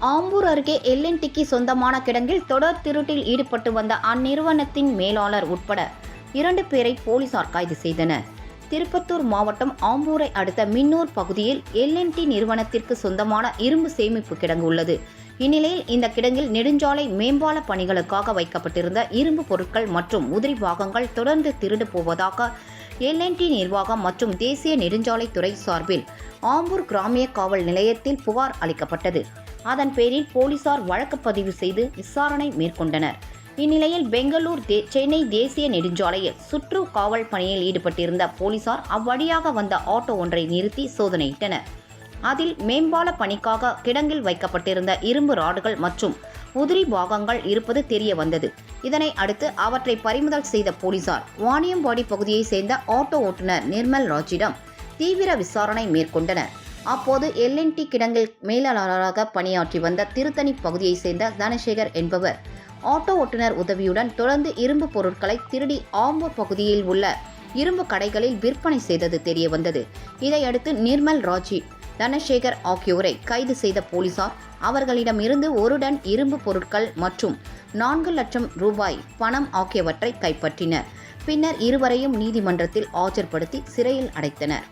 ஆம்பூர் அருகே எல்என்டிக்கு சொந்தமான கிடங்கில் தொடர் திருட்டில் ஈடுபட்டு வந்த அந்நிறுவனத்தின் மேலாளர் உட்பட 2 பேரை போலீசார் கைது செய்தனர். திருப்பத்தூர் மாவட்டம் ஆம்பூரை அடுத்த மின்னூர் பகுதியில் எல்என்டி நிறுவனத்திற்கு சொந்தமான இரும்பு சேமிப்பு கிடங்கு உள்ளது. இந்நிலையில் இந்த கிடங்கில் நெடுஞ்சாலை மேம்பால பணிகளுக்காக வைக்கப்பட்டிருந்த இரும்பு பொருட்கள் மற்றும் உதிரி பாகங்கள் தொடர்ந்து திருடு போவதாக எல்என்டி நிர்வாகம் மற்றும் தேசிய நெடுஞ்சாலைத்துறை சார்பில் ஆம்பூர் கிராமிய காவல் நிலையத்தில் புகார் அளிக்கப்பட்டது. அதன் பேரில் போலீசார் வழக்கு பதிவு செய்து விசாரணை மேற்கொண்டனர். இந்நிலையில் பெங்களூர் சென்னை தேசிய நெடுஞ்சாலையில் சுற்று காவல் பணியில் ஈடுபட்டிருந்த போலீசார் அவ்வழியாக வந்த ஆட்டோ ஒன்றை நிறுத்தி சோதனையிட்டனர். அதில் மேம்பால பணிக்காக கிடங்கில் வைக்கப்பட்டிருந்த இரும்பு ராடுகள் மற்றும் உதிரி பாகங்கள் இருப்பது தெரிய வந்தது. இதனை அடுத்து அவற்றை பறிமுதல் செய்த போலீசார் வாணியம்பாடி பகுதியைச் சேர்ந்த ஆட்டோ ஓட்டுநர் நிர்மல் ராஜிடம் தீவிர விசாரணை மேற்கொண்டனர். அப்போது எல்என்டி கிடங்கில் மேலாளராக பணியாற்றி வந்த திருத்தணி பகுதியைச் சேர்ந்த தனசேகர் என்பவர் ஆட்டோ ஓட்டுநர் உதவியுடன் தொடர்ந்து இரும்பு பொருட்களை திருடி ஆம்பூர் பகுதியில் உள்ள இரும்பு கடைகளில் விற்பனை செய்தது தெரிய வந்தது. இதையடுத்து நிர்மல் ராஜி, தனசேகர் ஆகியோரை கைது செய்த போலீசார் அவர்களிடமிருந்து 1 டன் இரும்பு பொருட்கள் மற்றும் 4 லட்சம் ரூபாய் பணம் ஆகியவற்றை கைப்பற்றினர். பின்னர் இருவரையும் நீதிமன்றத்தில் ஆஜர்படுத்தி சிறையில் அடைத்தனர்.